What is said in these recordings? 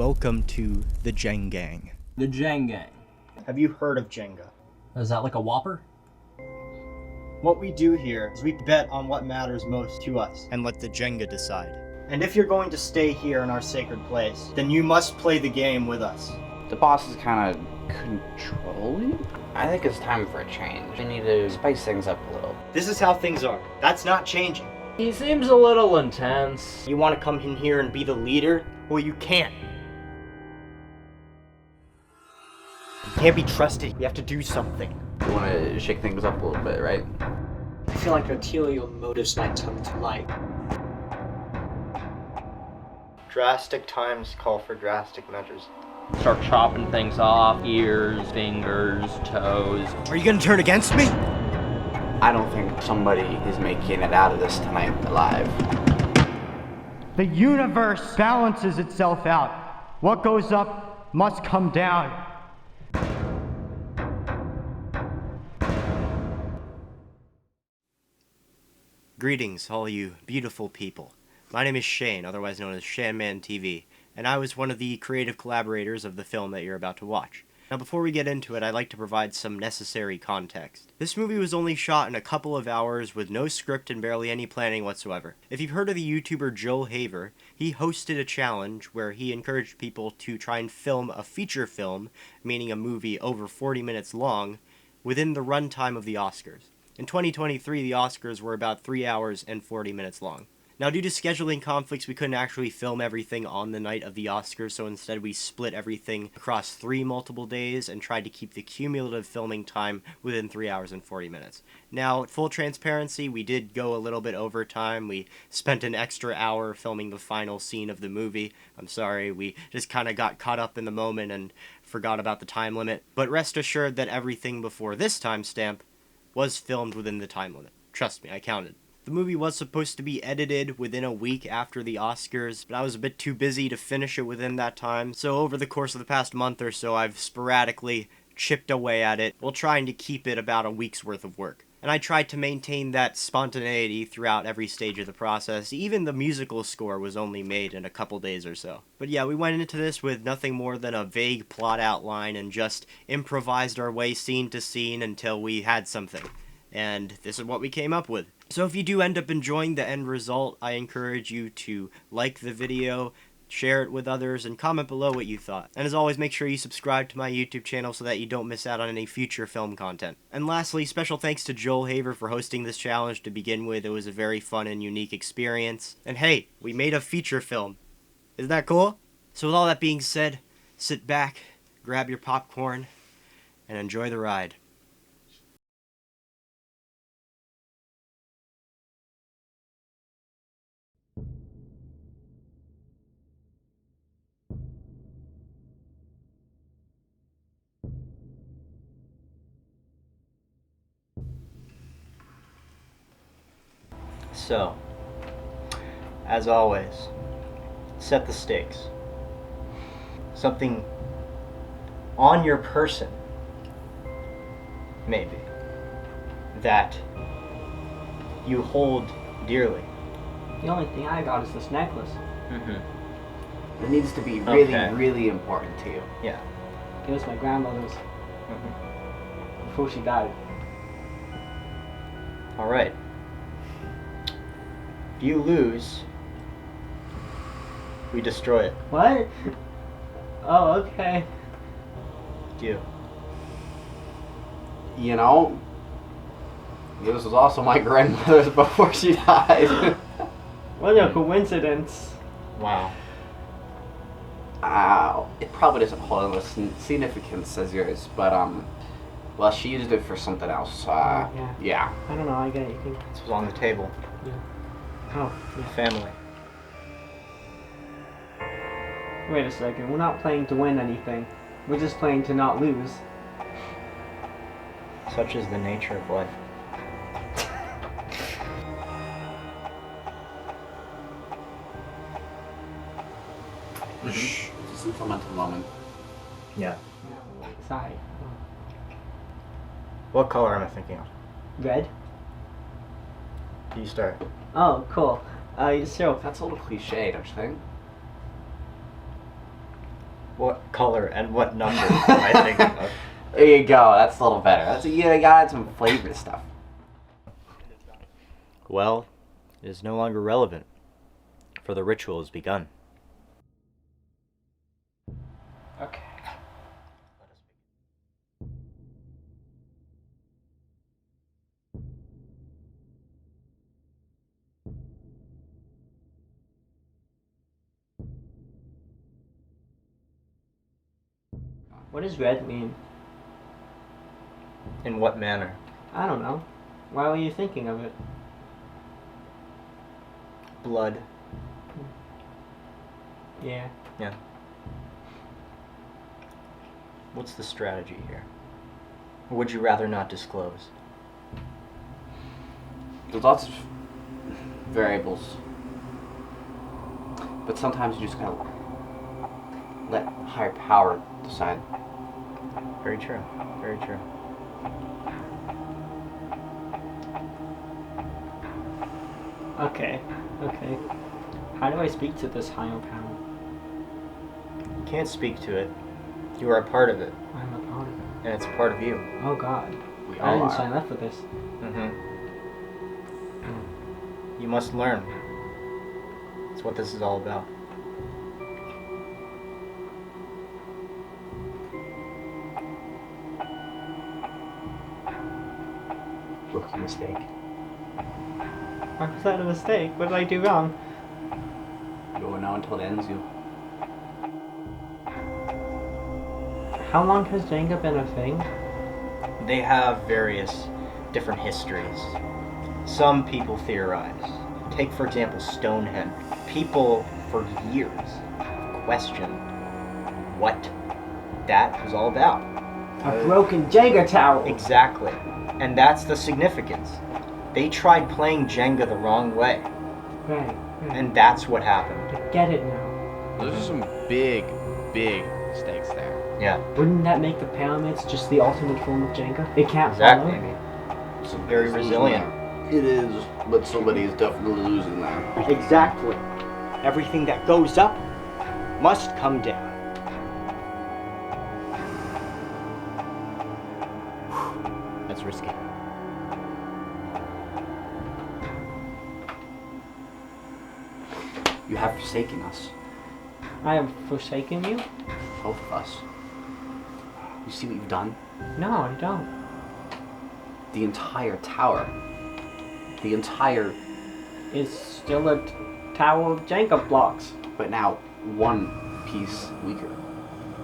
Welcome to the Jengang. The Jenga. Have you heard of Jenga? Is that like a Whopper? What we do here is we bet on what matters most to us and let the Jenga decide. And if you're going to stay here in our sacred place, then you must play the game with us. The boss is kind of controlling? I think it's time for a change. We need to spice things up a little. This is how things are. That's not changing. He seems a little intense. You want to come in here and be the leader? Well, you can't. You can't be trusted. You have to do something. We want to shake things up a little bit, right? I feel like ulterior motives might come to light. Drastic times call for drastic measures. Start chopping things off, ears, fingers, toes. Are you gonna turn against me? I don't think somebody is making it out of this tonight alive. The universe balances itself out. What goes up must come down. Greetings, all you beautiful people. My name is Shane, otherwise known as ShanManTV, and I was one of the creative collaborators of the film that you're about to watch. Now before we get into it, I'd like to provide some necessary context. This movie was only shot in a couple of hours with no script and barely any planning whatsoever. If you've heard of the YouTuber Joe Haver, he hosted a challenge where he encouraged people to try and film a feature film, meaning a movie over 40 minutes long, within the runtime of the Oscars. In 2023, the Oscars were about 3 hours and 40 minutes long. Now, due to scheduling conflicts, we couldn't actually film everything on the night of the Oscars, so instead we split everything across 3 multiple days and tried to keep the cumulative filming time within 3 hours and 40 minutes. Now, full transparency, we did go a little bit over time. We spent an extra hour filming the final scene of the movie. I'm sorry, we just kind of got caught up in the moment and forgot about the time limit. But rest assured that everything before this timestamp was filmed within the time limit. Trust me, I counted. The movie was supposed to be edited within a week after the Oscars, but I was a bit too busy to finish it within that time, so over the course of the past month or so, I've sporadically chipped away at it while trying to keep it about a week's worth of work. And I tried to maintain that spontaneity throughout every stage of the process. Even the musical score was only made in a couple days or so. But yeah, we went into this with nothing more than a vague plot outline and just improvised our way scene to scene until we had something. And this is what we came up with. So if you do end up enjoying the end result, I encourage you to like the video, share it with others, and comment below what you thought. And as always, make sure you subscribe to my YouTube channel so that you don't miss out on any future film content. And lastly, special thanks to Joel Haver for hosting this challenge to begin with. It was a very fun and unique experience. And hey, we made a feature film. Isn't that cool? So with all that being said, sit back, grab your popcorn, and enjoy the ride. So, as always, set the stakes. Something on your person, maybe, that you hold dearly. The only thing I got is this necklace. It needs to be really, really important to you. Yeah. It was my grandmother's before she died. Alright. If you lose, we destroy it. What? Oh, okay. Deal. You know, this was also my grandmother's before she died. What a coincidence. Wow. It probably doesn't hold as significance as yours, but well, she used it for something else. Yeah. I don't know, I get it. You think? This was on the table. Yeah. Oh, yeah. Family. Wait a second, we're not playing to win anything. We're just playing to not lose. Such is the nature of life. Shh. Just implement the moment. Yeah. Sorry. What color am I thinking of? Red? You start. Oh, cool. So, That's a little cliche, don't you think? What color and what number am I thinking of? There you go. That's a little better. You gotta add some flavor stuff. Well, it is no longer relevant, for the ritual has begun. Okay. What does red mean? In what manner? I don't know. Why were you thinking of it? Blood. Yeah. Yeah. What's the strategy here? Or would you rather not disclose? There's lots of variables. But sometimes you just gotta let higher power decide. Very true. Very true. Okay. Okay. How do I speak to this higher power? You can't speak to it. You are a part of it, I'm a part of it. and it's a part of you. Oh God. We I all didn't are. sign up for this. Mm-hmm. You must learn. That's what this is all about. Rookie mistake. How was that a mistake? What did I do wrong? You won't know until it ends you. How long has Jenga been a thing? They have various different histories. Some people theorize. Take, for example, Stonehenge. People, for years, questioned what that was all about. A broken Jenga tower! Exactly. And that's the significance. They tried playing Jenga the wrong way, Right. and that's what happened. I get it now. Those are some big, big stakes there. Yeah, Wouldn't that make the pyramids just the ultimate form of Jenga? It can't exactly. fall over. Very resilient. It is, but somebody's definitely losing there. Exactly. Everything that goes up must come down. That's risky. You have forsaken us. I have forsaken you? Both of us. You see what you've done? No, I don't. The entire tower. The entire... It's still a tower of Jenga blocks. But now, one piece weaker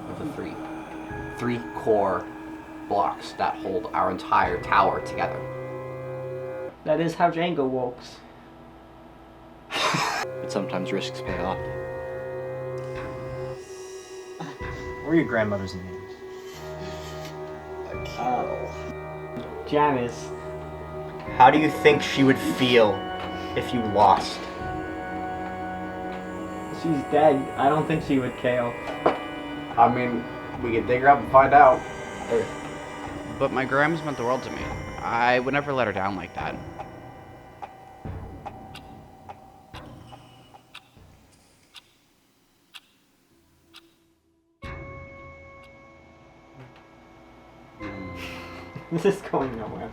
of the three. 3 core blocks that hold our entire tower together. That is how Jenga works. But sometimes risks pay off. What are your grandmother's names? Janice. How do you think she would feel if you lost? She's dead. I don't think she would care. I mean, we can dig her up and find out. But my grandma's meant the world to me. I would never let her down like that. This is going nowhere.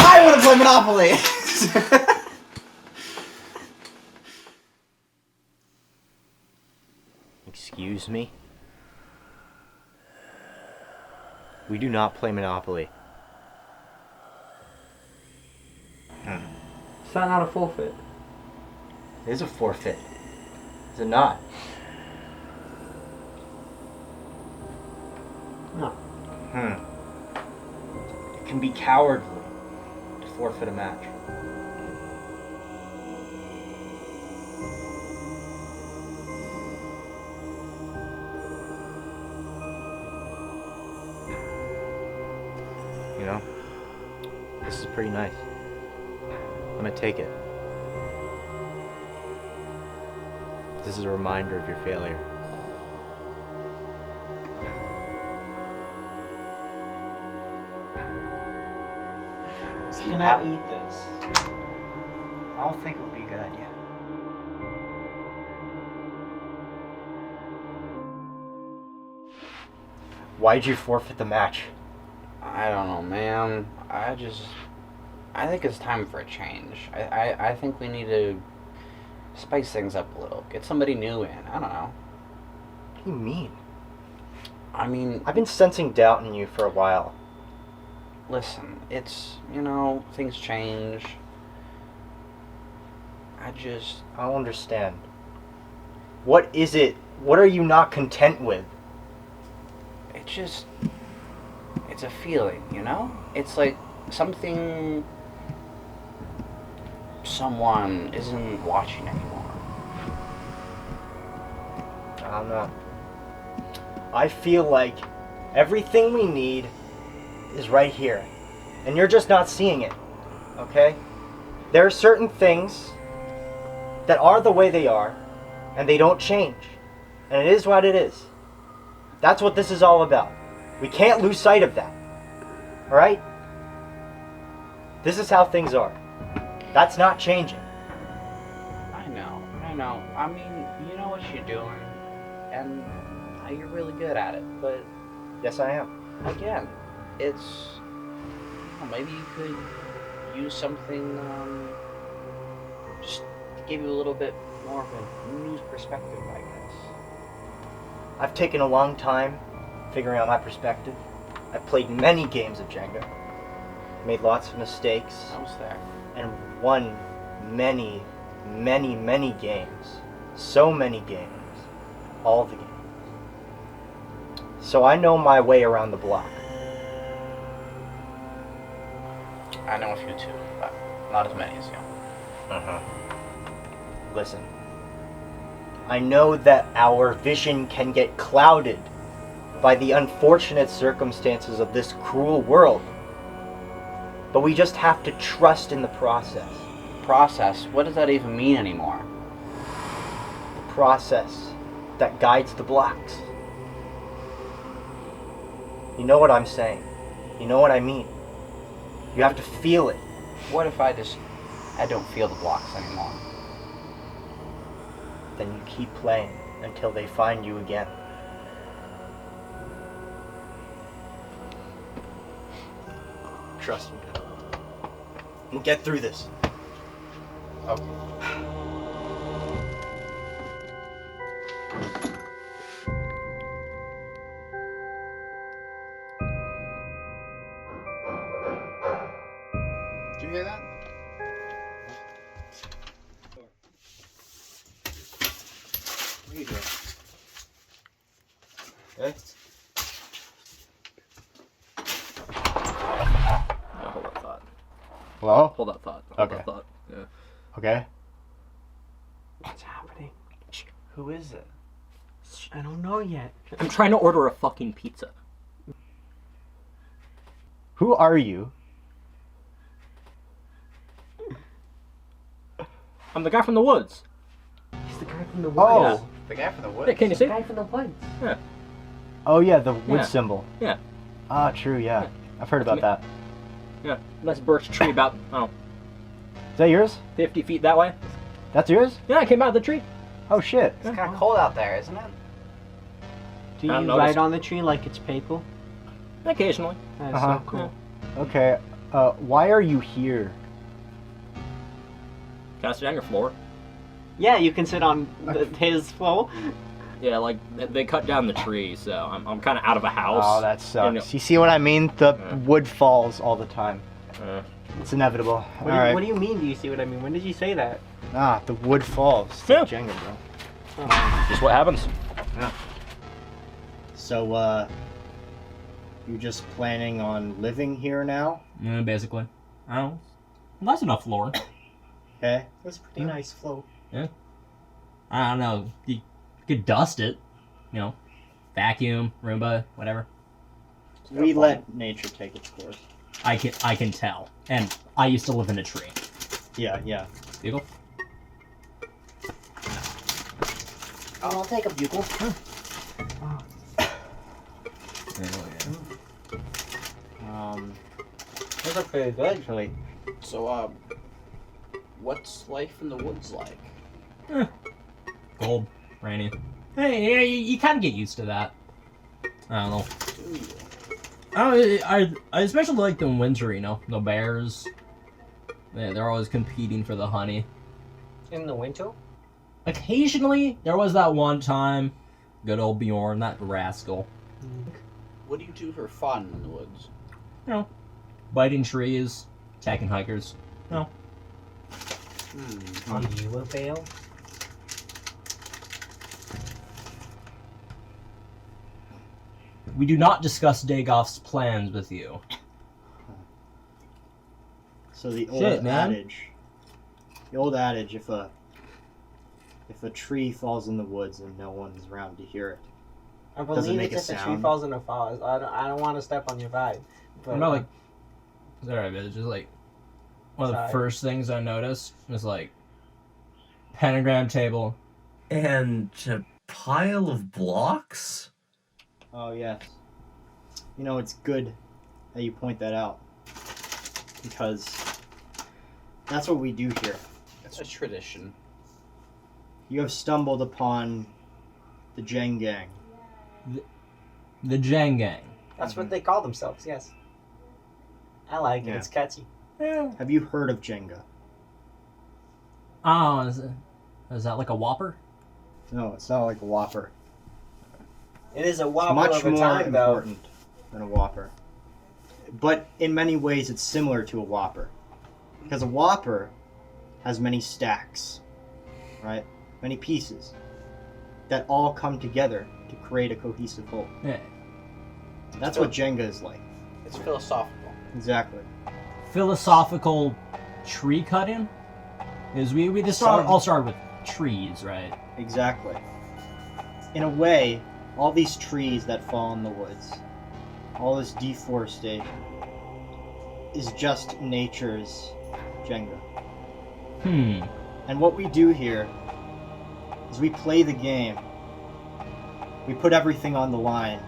I want to play Monopoly! Excuse me? We do not play Monopoly. Is that not a forfeit? It is a forfeit. Is it not? No. It can be cowardly. forfeit a match. You know, this is pretty nice. I'm gonna take it. This is a reminder of your failure. Can I eat this? I don't think it would be a good idea. Why'd you forfeit the match? I don't know, man. I think it's time for a change. I think we need to spice things up a little. Get somebody new in. I don't know. What do you mean? I mean, I've been sensing doubt in you for a while. listen, it's, things change. I don't understand. What is it? What are you not content with? It's a feeling, It's like something, someone isn't watching anymore. I don't know. I feel like everything we need is right here. And you're just not seeing it. Okay? There are certain things that are the way they are, and they don't change. And it is what it is. That's what this is all about. We can't lose sight of that. Alright? This is how things are. That's not changing. I know. I mean, you know what you're doing, and you're really good at it, but Yes, I am. again, it's, maybe you could use something, just to give you a little bit more of a news perspective, I guess. I've taken a long time figuring out my perspective. I've played many games of Jenga, made lots of mistakes, I was there. and won many, many, many games. So many games. All the games. So I know my way around the block. I know a few too, but not as many as you. Listen. I know that our vision can get clouded by the unfortunate circumstances of this cruel world. But we just have to trust in the process. Process? What does that even mean anymore? The process that guides the blocks. You know what I'm saying. You know what I mean. You have to feel it. What if I don't feel the blocks anymore? Then you keep playing until they find you again. Trust me. We'll get through this. Okay. Did you hear that? What are you doing? Okay. Hold that thought. Hello? Hold that thought. Okay. That thought. Yeah. Okay. What's happening? Who is it? I don't know yet. I'm trying to order a fucking pizza. Who are you? I'm the guy from the woods. He's the guy from the woods. Oh. The guy from the woods? Yeah, can you see? The guy from the woods. Yeah. Oh yeah, the wood Yeah. symbol. Yeah. Ah, true, yeah. Yeah. I've heard about that. Yeah. Nice birch tree about, Is that yours? 50 feet that way. That's yours? Yeah, I came out of the tree. Oh shit. It's kind of cold out there, isn't it? Do you I've write noticed. on the tree like it's paper? Occasionally. That's Uh-huh. so cool. Okay. Why are you here? Can I sit on your floor? Yeah, you can sit on his floor. Yeah, like, they cut down the tree, so I'm kind of out of a house. Oh, that And, sucks. You see what I mean? The Yeah. wood falls all the time. uh, It's inevitable. What, Alright. what do you mean? Do you see what I mean? When did you say that? Ah, the wood falls. It's Yeah. like Jenga, bro. just what happens. So, you just planning on living here now? Yeah, basically. I don't know. Well, that's enough floor. Okay. It was a pretty nice float. Yeah. I don't know. You could dust it. You know, vacuum, Roomba, whatever. We let nature take its course. I can tell. And I used to live in a tree. Yeah. Bugle? I'll take a bugle. Those are pretty good, actually. So, what's life in the woods like? Cold, rainy. Hey, yeah, you kind of get used to that. I don't know. Do you? I especially like the winter, you know, the bears. Yeah, they're always competing for the honey. In the winter? Occasionally, there was that one time, good old Bjorn, that rascal. What do you do for fun in the woods? You know, biting trees, attacking hikers. No. Are you a bear? We do not discuss Dagoff's plans with you. So the Shit, man. old adage, if a tree falls in the woods and no one's around to hear it, I does it believe make it's a if a tree sound? falls in a forest. I don't want to step on your vibe. But, I'm not like, it's alright, but it's just like, one of the Sorry. first things I noticed was like, pentagram table. And a pile of blocks? Oh yes. You know, it's good that you point that out, because that's what we do here. It's a tradition. You have stumbled upon the Jenga gang. The Jenga gang. that's what they call themselves. Yes. I like it. Yeah. It's catchy. Have you heard of Jenga? Oh, is that like a Whopper? No, it's not like a Whopper. It is a It's wobble much over more time, though. important than a Whopper. But in many ways, it's similar to a Whopper. Because a Whopper has many stacks, right? Many pieces that all come together to create a cohesive whole. Yeah. That's what Jenga is like. It's philosophical. Exactly. Philosophical tree cutting? Is we just all started with trees, right? Exactly. In a way, all these trees that fall in the woods, all this deforestation, is just nature's Jenga. And what we do here is we play the game. We put everything on the line.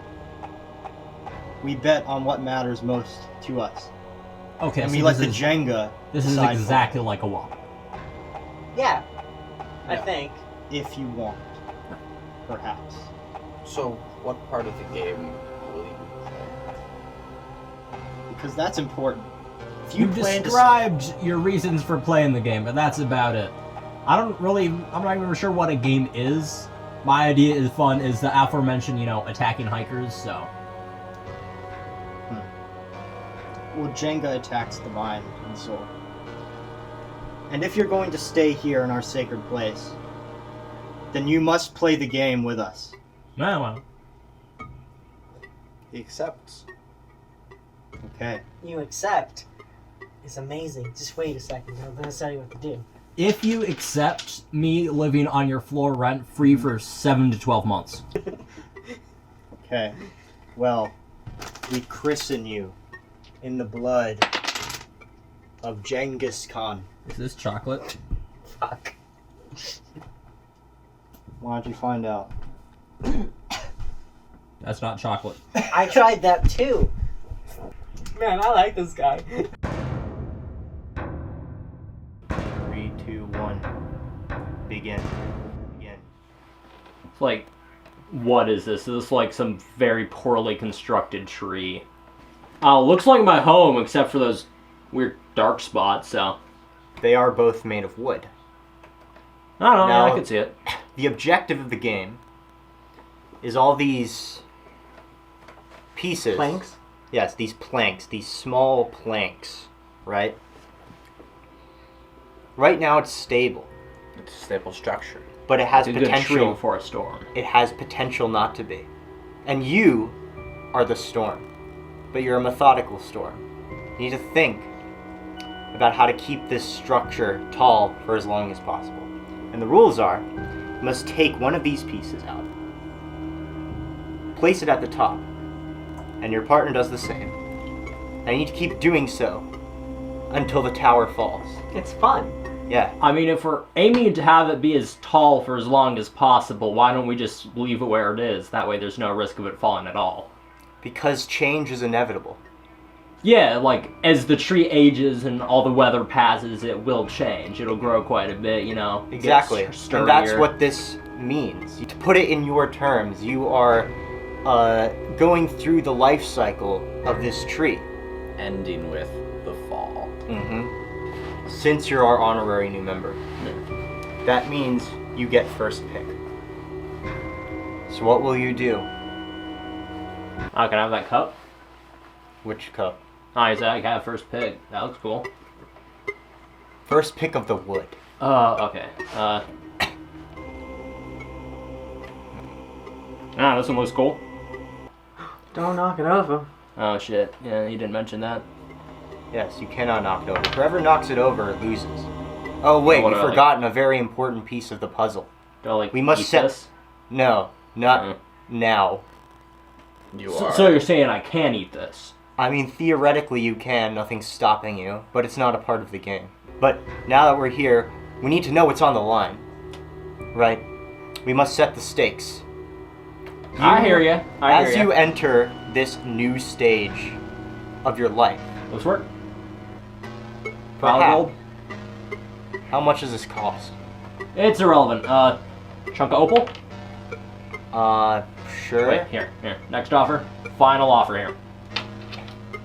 We bet on what matters most to us. Okay, And so we let the this is, Jenga this is decide for exactly like a Whopper. Yeah. I Yeah. think. if you want, perhaps. So, what part of the game will you play? Because that's important. If you You've plan to described your reasons for playing the game, but that's about it. I'm not even sure what a game is. My idea is fun is the aforementioned, you know, attacking hikers, so. Well, Jenga attacks the mind and soul. And if you're going to stay here in our sacred place, then you must play the game with us. Well. He accepts. Okay. You accept. It's amazing. Just wait a second. I'm going to tell you what to do. If you accept me living on your floor rent free for 7 to 12 months. Okay. Well, we christen you in the blood of Genghis Khan. Is this chocolate? Fuck. Why don't you find out? That's not chocolate. I tried that too. Man, I like this guy. 3, 2, 1. Begin. It's like, what is this? Is this like some very poorly constructed tree? Looks like my home, except for those weird dark spots, so. They are both made of wood. I don't know, Now- I can see it. The objective of the game is all these pieces. Planks? Yes, these planks, these small planks, right? Right now it's stable, It's a stable structure. but it has It's a good tree potential. for a storm. It has potential not to be. And you are the storm, but you're a methodical storm. You need to think about how to keep this structure tall for as long as possible. And the rules are, you must take one of these pieces out, place it at the top, and your partner does the same. And you need to keep doing so until the tower falls. It's fun. Yeah. I mean, if we're aiming to have it be as tall for as long as possible, why don't we just leave it where it is? That way there's no risk of it falling at all. Because change is inevitable. Yeah, like, as the tree ages and all the weather passes, it will change. It'll grow quite a bit, you know? Exactly. Get And that's sturdier. what this means. To put it in your terms, you are going through the life cycle of this tree. Ending with the fall. Mm-hmm. Since you're our honorary new member. That means you get first pick. So what will you do? Oh, can I have that cup? Which cup? Oh, you said I can have first pick. That looks cool. First pick of the wood. Okay. This one looks cool. Don't knock it over. Oh, shit. Yeah, you didn't mention that. Yes, you cannot knock it over. Whoever knocks it over loses. Oh wait, What we've do I, forgotten a very important piece of the puzzle. Do I, like, We must eat set- this? No, not now. So you're saying I can eat this? I mean, theoretically you can, nothing's stopping you, but it's not a part of the game. But now that we're here, we need to know what's on the line. Right? We must set the stakes. I hear you. As you enter this new stage of your life, Let's work. perhaps, Gold? how much does this cost? It's irrelevant. Chunk of opal? Sure. Wait, here. Next offer. Final offer here.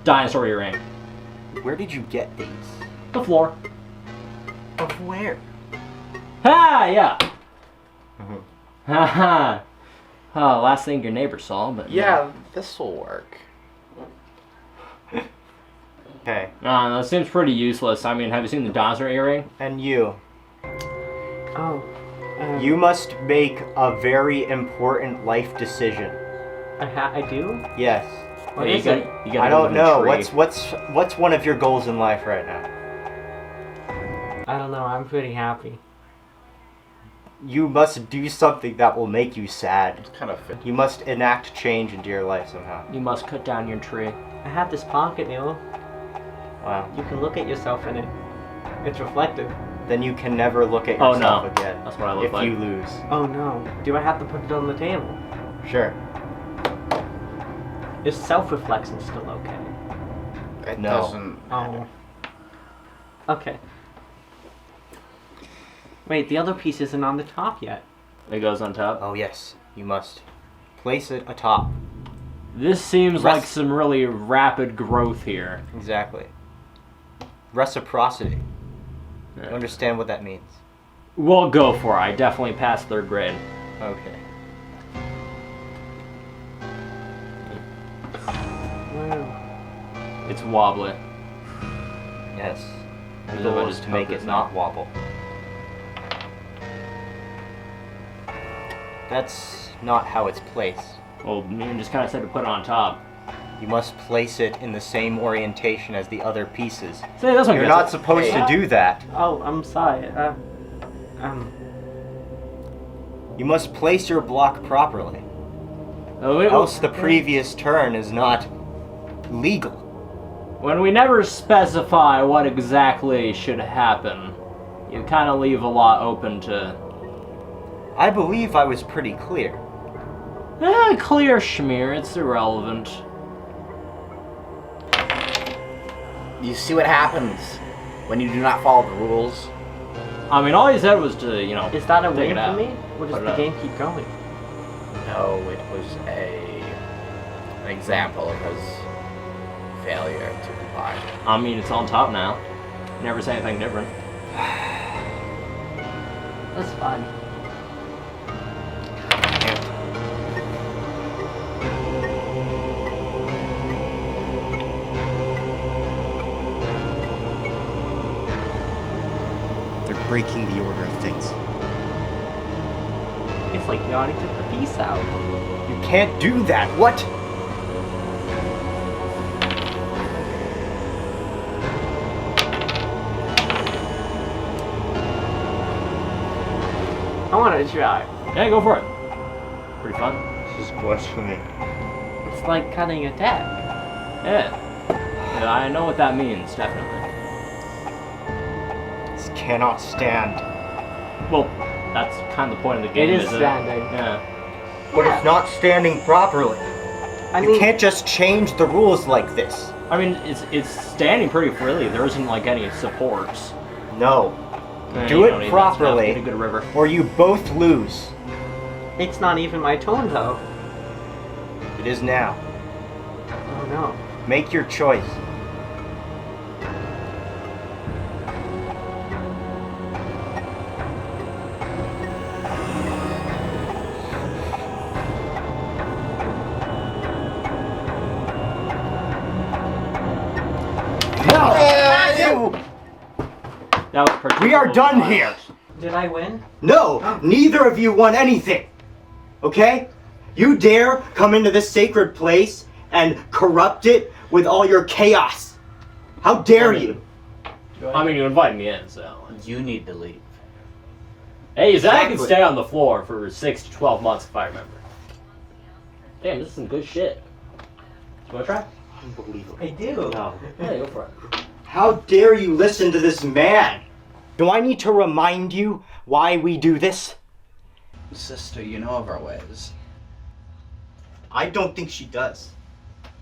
Dinosaur earring. Where did you get these? The floor. Of where? Ha! Yeah. Mhm. Ha ha. Oh, last thing your neighbor saw, but Yeah, this'll work. Okay. That seems pretty useless. I mean, have you seen the dinosaur earring? And you. Oh. You must make a very important life decision. I do? Yes. What Yeah, is you it? gotta- you gotta I live don't in a know. tree. What's one of your goals in life right now? I don't know. I'm pretty happy. You must do something that will make you sad. It's kind of fit. You must enact change into your life somehow. You must cut down your tree. I have this pocket, Neil. Wow. You can look at yourself in it. It's reflective. Then you can never look at Oh, yourself no. again. That's what I look if like. you lose. Oh no. Do I have to put it on the table? Sure. Is self-reflection still okay? It No. doesn't. Oh. Okay. Wait, the other piece isn't on the top yet. It goes on top. Oh yes. You must place it atop. This seems Rest- like some really rapid growth here. Exactly. Reciprocity. You Yeah. understand what that means? We'll go for it. I definitely passed third grade. Okay. Wow. It's wobbly. Yes. The As if goal I is just to make tuck it this not in. wobble. That's not how it's placed. Well, you just kind of said to put it on top. You must place it in the same orientation as the other pieces. Say this one You're gets not it. supposed to do that. Oh, I'm sorry. You must place your block properly. Oh, Else the previous turn is not legal. when we never specify what exactly should happen, you kind of leave a lot open to... I believe I was pretty clear. Clear schmear, it's irrelevant. You see what happens when you do not follow the rules? I mean, all he said was to, you know, Is that a take win it for out. me? Or does Put it the up. game keep going? No, it was an example of his failure to comply. I mean, it's on top now. Never say anything different. That's fine. They're breaking the order of things. It's like you already took the piece out. You can't do that. What? want to try. Yeah, go for it. Pretty fun. This is blasphemy. It's like cutting a tab. Yeah, I know what that means, definitely. This cannot stand. Well, that's kind of the point of the game, It is isn't standing. it? Yeah. But it's not standing properly. I You mean, can't just change the rules like this. I mean, it's standing pretty freely. There isn't like any supports. No. Eh, Do you it don't need that properly. stuff. Get a good river. Or you both lose. it's not even my turn though. It is now. Oh no. Make your choice. That was pretty We are cool. done here. Did I win? No, neither of you won anything. Okay? You dare come into this sacred place and corrupt it with all your chaos. How dare you? I mean, you invited me in, so. You need to leave. Hey, Zach can Exactly. stay on the floor for 6 to 12 months if I remember. Damn, this is some good shit. You wanna try? Unbelievable. I do. No. Yeah, go for it. How dare you listen to this man? Do I need to remind you why we do this? Sister, you know of our ways. I don't think she does.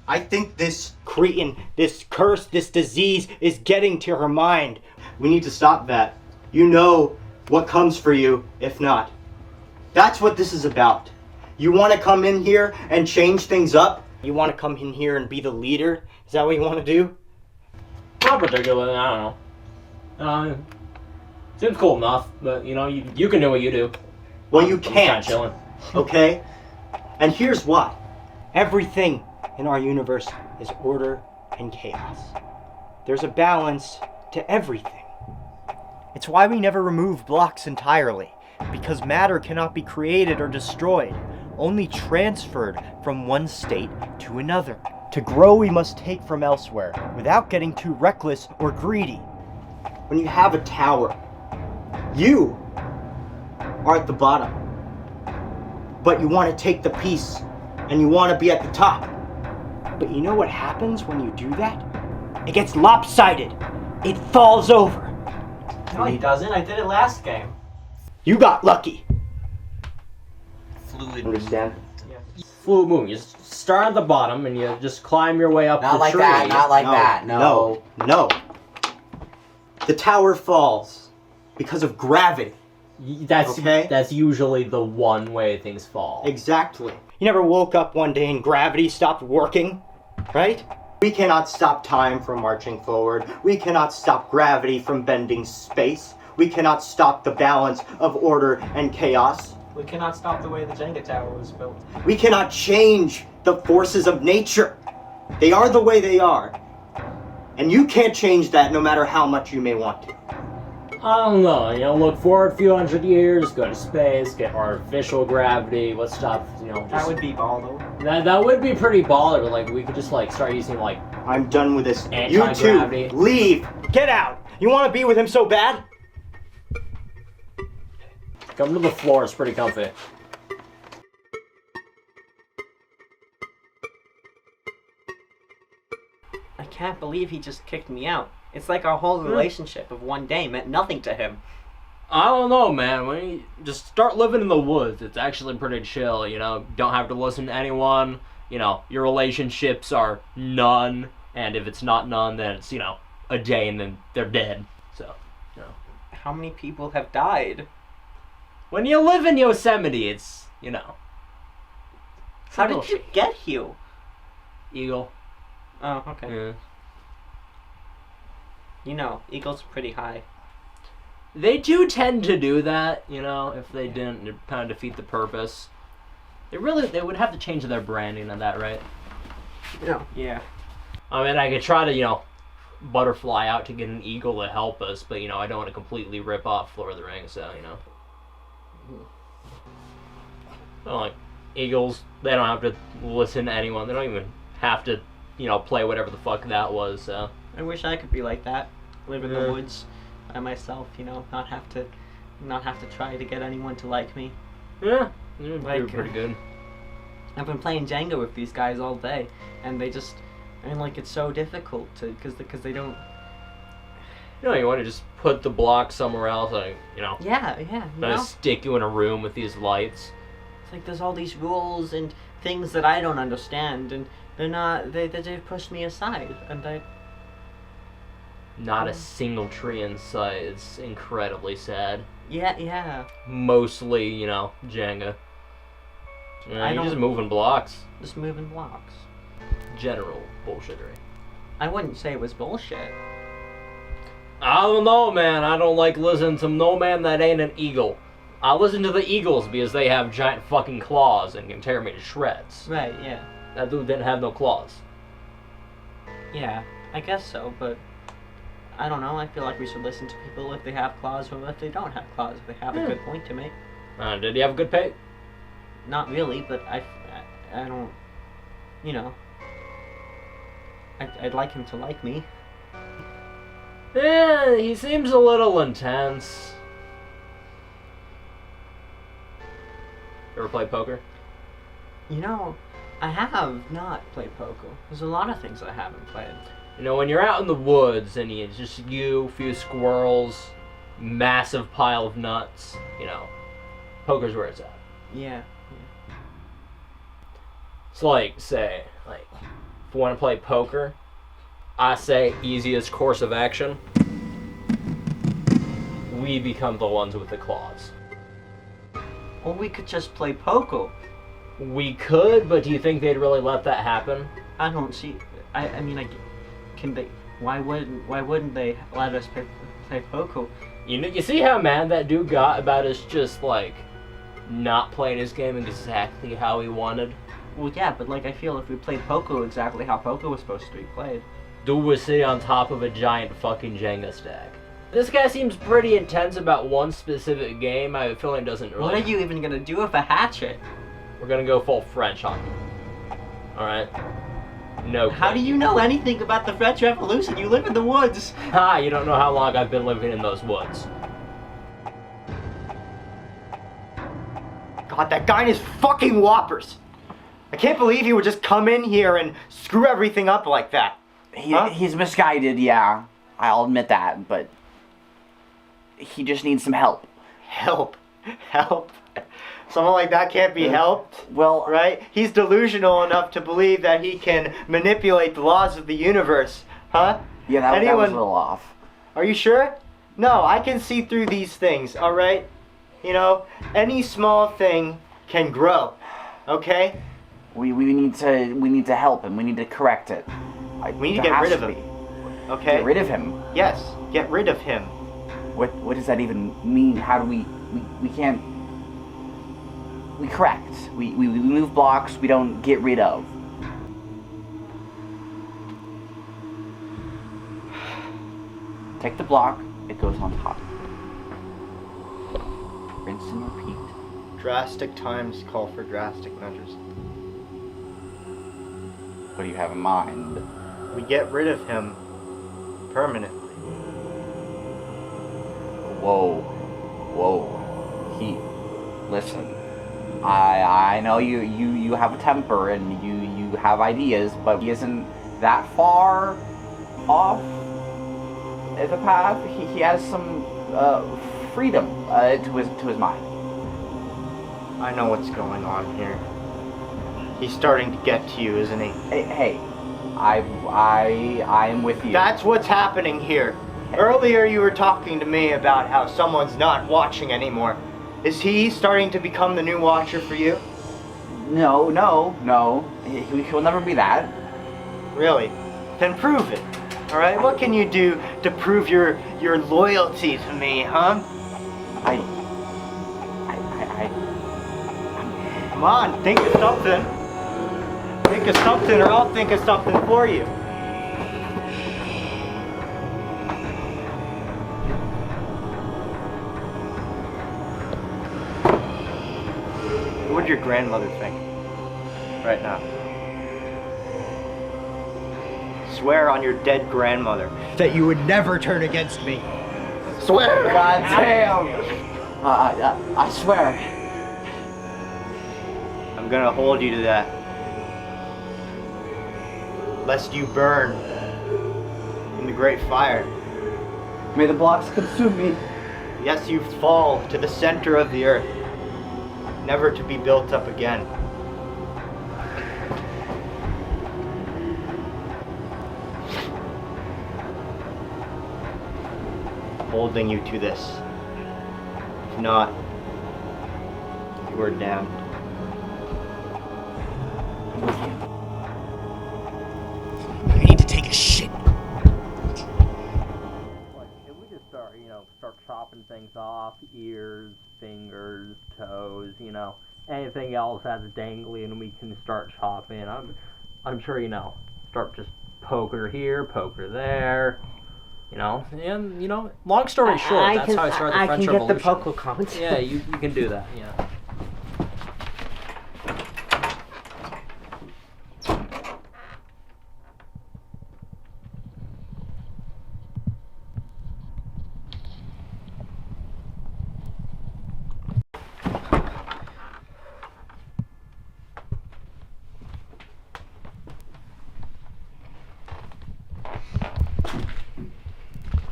I think this cretin, this curse, this disease is getting to her mind. We need to stop that. You know what comes for you if not. That's what this is about. You want to come in here and change things up? You want to come in here and be the leader? Is that what you want to do? Not particularly, I don't know. Seems cool enough, but you know, you can do what you do. Well, you I'm just can't. kinda chilling. Okay? And here's why. Everything in our universe is order and chaos. There's a balance to everything. It's why we never remove blocks entirely, because matter cannot be created or destroyed, only transferred from one state to another. To grow, we must take from elsewhere, without getting too reckless or greedy. When you have a tower, you are at the bottom, but you want to take the piece and you want to be at the top. But you know what happens when you do that? It gets lopsided. It falls over. No, it doesn't. I did it last game. You got lucky. Fluid. Understand? Fluid moving. You just start at the bottom and you just climb your way up Not the like tree. that, not like that. No. No. The tower falls because of gravity. That's Okay. that's usually the one way things fall. Exactly. You never woke up one day and gravity stopped working, right? We cannot stop time from marching forward. We cannot stop gravity from bending space. We cannot stop the balance of order and chaos. We cannot stop the way the Jenga tower was built. We cannot change the forces of nature. They are the way they are. And you can't change that no matter how much you may want to. I don't know, you know, look forward a few hundred years, go to space, get artificial gravity, what stuff, you know, That just, would be ball though. that would be pretty baller, but like we could just like start using like I'm done with this. You Anti-gravity. two, leave. Get out. You want to be with him so bad? come to the floor, it's pretty comfy. I can't believe he just kicked me out. It's like our whole relationship of one day meant nothing to him. I don't know, man. When you just start living in the woods, it's actually pretty chill, you know. Don't have to listen to anyone. You know, your relationships are none, and if it's not none, then it's, you know, a day and then they're dead. So, you know. How many people have died? When you live in Yosemite, it's, you know. How did you get here? Eagle. Oh, okay. Yeah. You know, eagles are pretty high. They do tend to do that, you know. If they didn't, it'd kind of defeat the purpose. They would have to change their branding on that, right? No. Yeah. I mean, I could try to, you know, butterfly out to get an eagle to help us, but, you know, I don't want to completely rip off Lord of the Rings, so, you know. Well, like, eagles, they don't have to listen to anyone. They don't even have to, you know, play whatever the fuck that was, so. I wish I could be like that. Live in the woods by myself, you know, not have to not have to try to get anyone to like me. Yeah, you're Like, pretty good. I've been playing Jenga with these guys all day, and they just, I mean, like, it's so difficult to, because they don't. You know, you want to just put the block somewhere else, like, you know. Yeah, you know? Stick you in a room with these lights. It's like there's all these rules and things that I don't understand, and they're not, they've pushed me aside, and Not a single tree in sight. It's incredibly sad. Yeah. Mostly, you know, Jenga. You're just moving blocks. Just moving blocks. General bullshittery. I wouldn't say it was bullshit. I don't know, man. I don't like listening to no man that ain't an eagle. I listen to the eagles because they have giant fucking claws and can tear me to shreds. Right, yeah. That dude didn't have no claws. Yeah, I guess so, but I don't know. I feel like we should listen to people if they have claws or if they don't have claws, if they have a good point to make. Did he have a good pay? Not really, but I don't, you know, I'd like him to like me. Yeah, he seems a little intense. Ever play poker? You know, I have not played poker. There's a lot of things I haven't played. You know, when you're out in the woods and it's just you, few squirrels, massive pile of nuts, you know, poker's where it's at. Yeah. It's like, say, if you want to play poker, I say easiest course of action. We become the ones with the claws. Or we could just play poker. We could, but do you think they'd really let that happen? I don't see. I mean, can they? Why wouldn't they let us play poker? You see how mad that dude got about us just not playing his game exactly how he wanted? Well, yeah, but I feel if we played poker exactly how poker was supposed to be played. Dude was sitting on top of a giant fucking Jenga stack. This guy seems pretty intense about one specific game. I have a feeling doesn't really... What are you even gonna do with a hatchet? We're gonna go full French on him. Alright? No. How do you know anything about the French Revolution? You live in the woods. Ha! You don't know how long I've been living in those woods. God, that guy and his fucking whoppers. I can't believe he would just come in here and screw everything up like that. He's misguided, yeah. I'll admit that, but he just needs some help. Help? Someone like that can't be helped? Well, right? He's delusional enough to believe that he can manipulate the laws of the universe, huh? Yeah, that was a little off. Are you sure? No, I can see through these things, alright? You know, any small thing can grow, okay? We need to help him. We need to correct it. We need to get rid of him. Okay? Get rid of him? Yes, get rid of him. What does that even mean? How do we can't... We correct. We move blocks, we don't get rid of. Take the block, it goes on top. Rinse and repeat. Drastic times call for drastic measures. What do you have in mind? We get rid of him permanently. Whoa. Listen. I know you have a temper and you have ideas, but he isn't that far off the path. He has some freedom to his mind. I know what's going on here. He's starting to get to you, isn't he? Hey, I am with you. That's what's happening here. Earlier you were talking to me about how someone's not watching anymore. Is he starting to become the new watcher for you? No. He'll never be that. Really? Then prove it. Alright? What can you do to prove your loyalty to me, huh? Come on, think of something. Think of something or I'll think of something for you. What would your grandmother think right now? Swear on your dead grandmother that you would never turn against me. Swear! God damn! I swear. I'm gonna hold you to that. Lest you burn in the great fire. May the blocks consume me. Yes, you fall to the center of the earth, never to be built up again. Holding you to this. If not, you are damned. I need to take a shit. Like, if we just start, start chopping things off, ears, fingers, toes, anything else that's dangly, and we can start chopping. I'm sure, start just poker here, poker there, and, long story short, that's how I started the French I can Revolution. get the poker cards. Yeah, you can do that, yeah.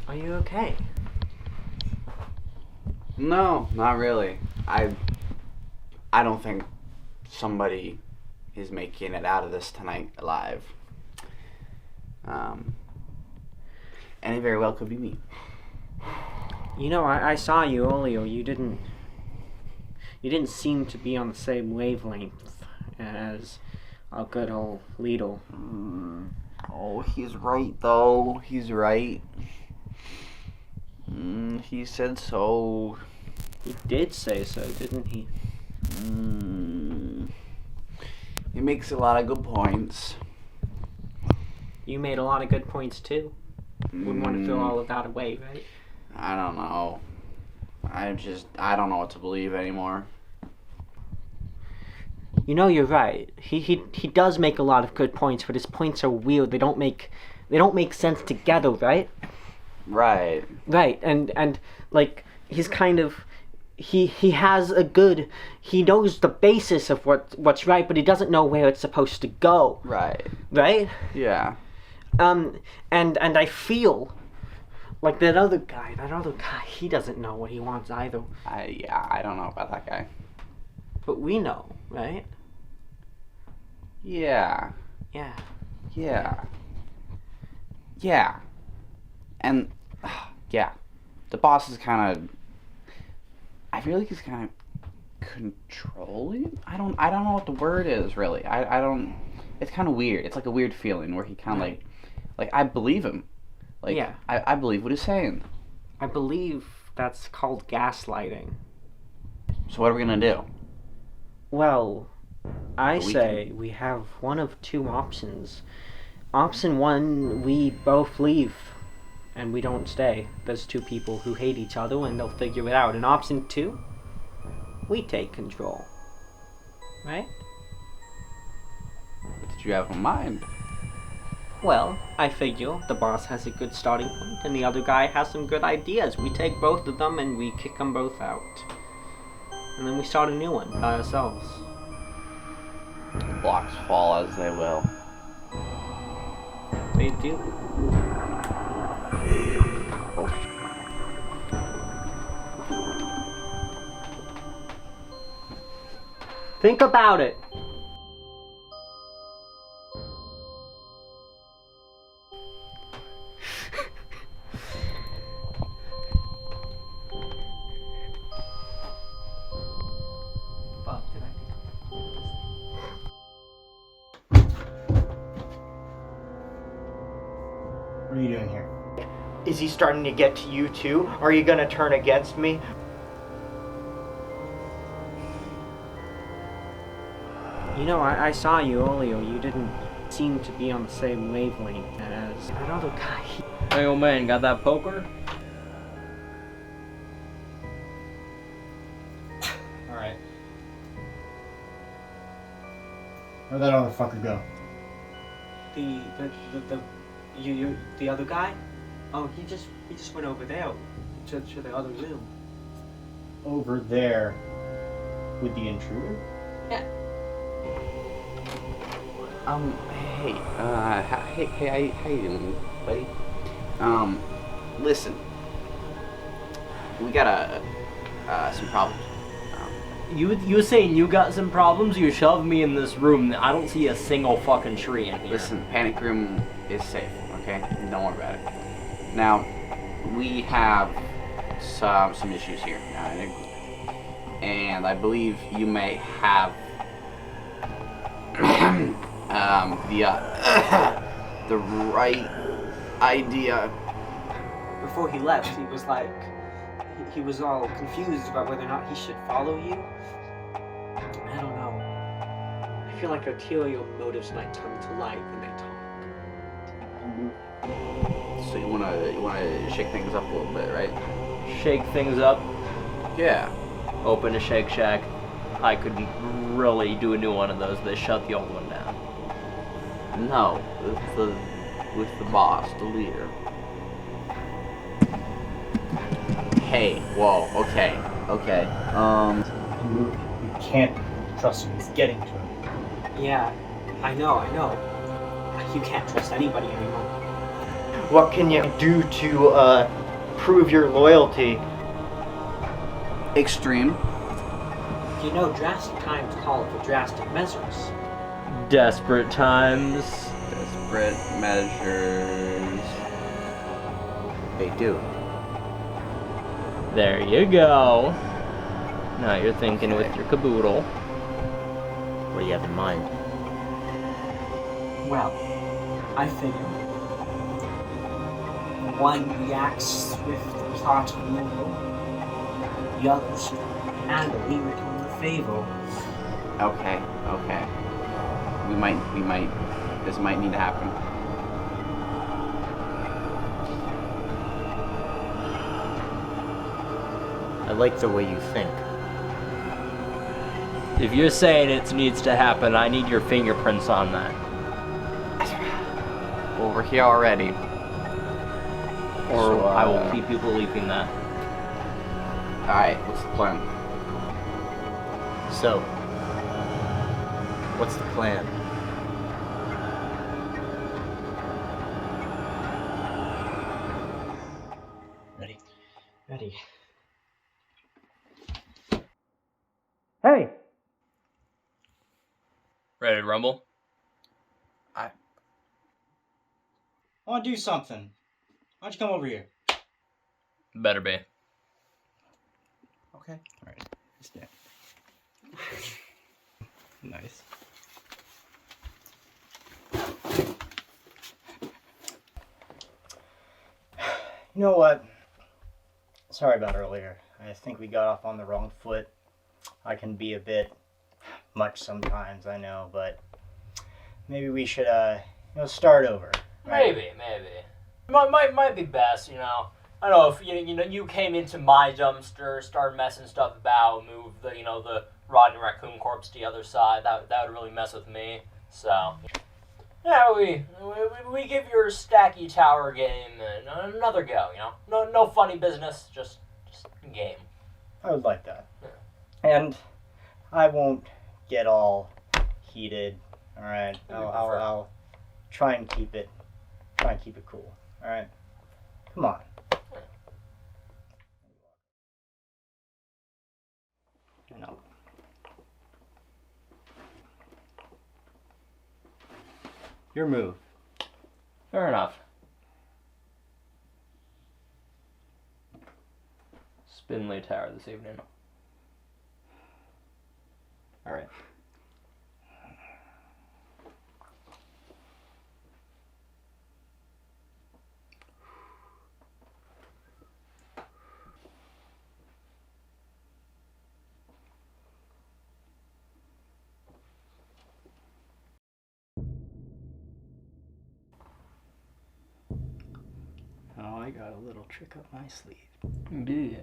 Are you okay? No, not really. I don't think somebody is making it out of this tonight alive. And it very well could be me. I saw you earlier. You didn't seem to be on the same wavelength as our good old Lidl. Oh, he's right though. He's right. He said so. He did say so, didn't he? He makes a lot of good points. You made a lot of good points too. Wouldn't want to throw all of that away, right? I don't know. I don't know what to believe anymore. You're right. He does make a lot of good points, but his points are weird. They don't make sense together, right? Right. Right, and like he's kind of he has he knows the basis of what's right, but he doesn't know where it's supposed to go. Right. Right? Yeah. And I feel like that other guy, he doesn't know what he wants either. I don't know about that guy. But we know, right? Yeah. Yeah. Yeah. Yeah. And yeah. The boss is kind of, I feel like he's kind of controlling. I don't know what the word is really. I don't. It's kind of weird. It's like a weird feeling where he kind of like I believe him. Like Yeah. I believe what he's saying. I believe that's called gaslighting. So what are we gonna do? Well, I We say we have one of two options. Option one, we both leave and we don't stay. There's two people who hate each other and they'll figure it out. And option two, we take control. Right? What did you have in mind? Well, I figure the boss has a good starting point and the other guy has some good ideas. We take both of them and we kick them both out. And then we start a new one by ourselves. Blocks fall as they will. They do. Think about it. What are you doing here? Is he starting to get to you too? Are you gonna turn against me? I saw you earlier. You didn't seem to be on the same wavelength as that other guy. Hey, old man, got that poker? Alright. Where'd that other fucker go? The other guy? Oh, he just went over there to the other room. over there with the intruder? Hey, how you doing, buddy? Listen, we got some problems. You saying you got some problems? You shoved me in this room. I don't see a single fucking tree in here. Listen, panic room is safe, okay? Don't worry about it. Now, we have some issues here, and I believe you may have the right idea. Before he left, he was like, he was all confused about whether or not he should follow you. I don't know. I feel like ulterior motives might come to light when they talk. So you wanna shake things up a little bit, right? Shake things up. Yeah. Open a Shake Shack. I could really do a new one of those. They shut the old one down. No, with the boss, the leader. Hey, whoa, okay. You can't trust him. He's getting to him. Yeah, I know. You can't trust anybody anymore. What can you do to prove your loyalty? Extreme. You know, drastic times call for drastic measures. Desperate times. Desperate measures. They do. There you go. Now you're thinking with your caboodle. What do you have in mind? Well, I figure one reacts with the plot of evil, the other should handily return the favor. Okay. This might need to happen. I like the way you think. If you're saying it needs to happen, I need your fingerprints on that. Well, we're here already. Or So, I will keep you believing that. Alright, what's the plan? So, what's the plan? Ready. Hey! Ready to rumble? I want to do something. Why don't you come over here? Better be. Okay. Alright. Stand. Nice. You know what? Sorry about earlier. I think we got off on the wrong foot. I can be a bit much sometimes, I know, but maybe we should, start over. Right? Maybe. Might be best, you know. I don't know if you came into my dumpster, started messing stuff about, moved the the rotten raccoon corpse to the other side. That would really mess with me. So yeah, we give your Stacky Tower game another go. No funny business, just game. I would like that. And I won't get all heated. All right. I'll try and keep it cool. All right. Come on. No. Your move. Fair enough. Spinley Tower this evening. All right. Oh, I got a little trick up my sleeve. Yeah.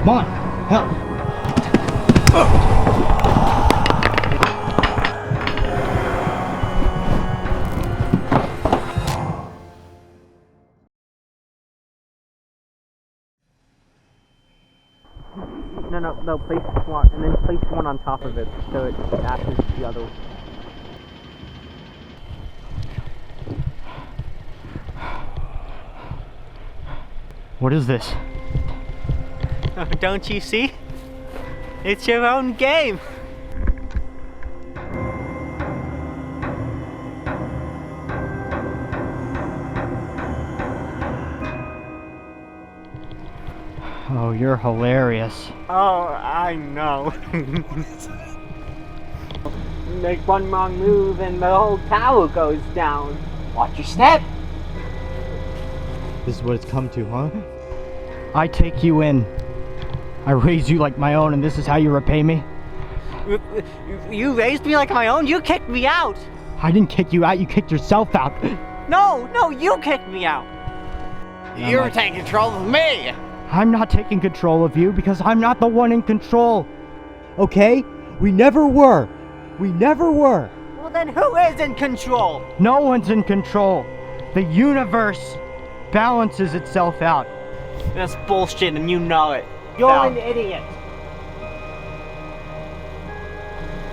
Come on, help. No, place one, and then place one on top of it, so it matches the other. What is this? Don't you see? It's your own game. Oh, you're hilarious. Oh, I know. Make one wrong move and the whole tower goes down. Watch your step. This is what it's come to, huh? I take you in. I raise you like my own, and this is how you repay me? You raised me like my own? You kicked me out! I didn't kick you out, you kicked yourself out. No, you kicked me out! You're taking control of me. I'm not taking control of you because I'm not the one in control. Okay? We never were. We never were. Well then who is in control? No one's in control. The universe balances itself out. That's bullshit and you know it. You're Val. an idiot.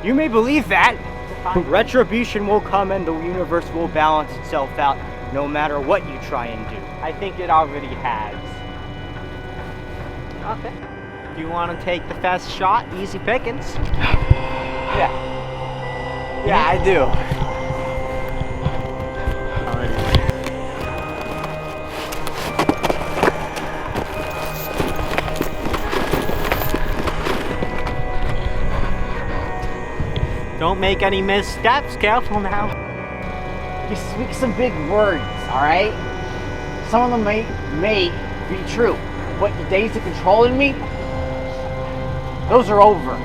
You may believe that. But retribution will come and the universe will balance itself out no matter what you try and do. I think it already has. Okay. Do you want to take the fast shot? Easy pickings. Yeah, I do. Don't make any missteps. Careful now. You speak some big words, alright? Some of them may be true, but the days of controlling me, those are over.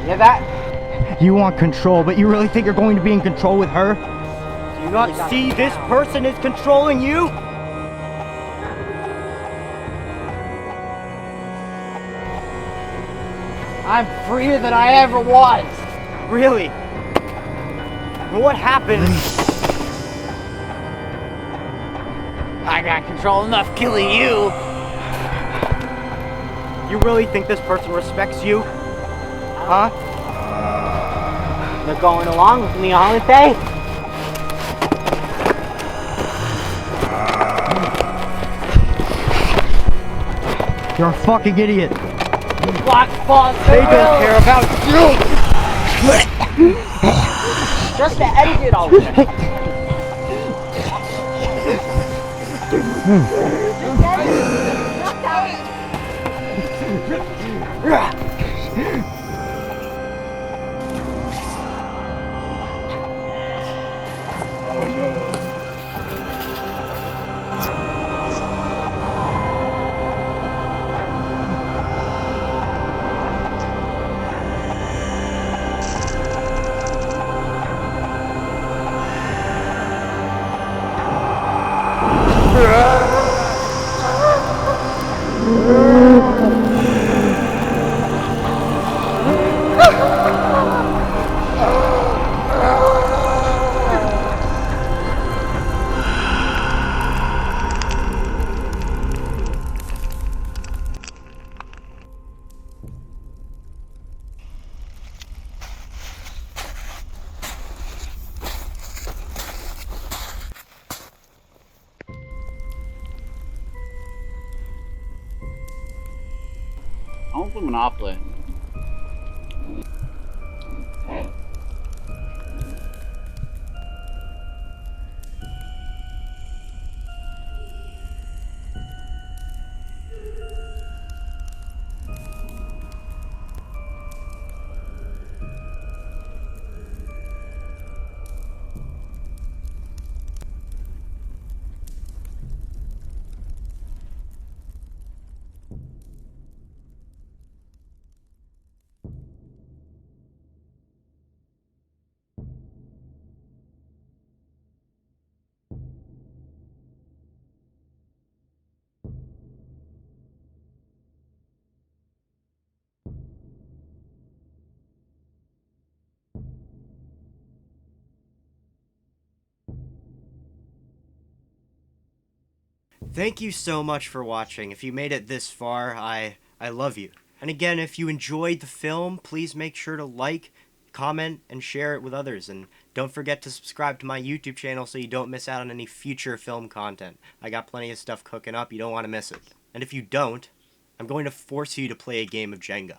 You hear that? You want control, but you really think you're going to be in control with her? Do you not see this person is controlling you? I'm freer than I ever was. Really? What happened? I got control enough killing you. You really think this person respects you? Huh? They're going along with me, aren't they? You're a fucking idiot. Black Boss, They don't care about you. Just to end it all with. I want to play Monopoly. Thank you so much for watching. If you made it this far, I love you. And again, if you enjoyed the film, please make sure to like, comment, and share it with others. And don't forget to subscribe to my YouTube channel so you don't miss out on any future film content. I got plenty of stuff cooking up. You don't want to miss it. And if you don't, I'm going to force you to play a game of Jenga.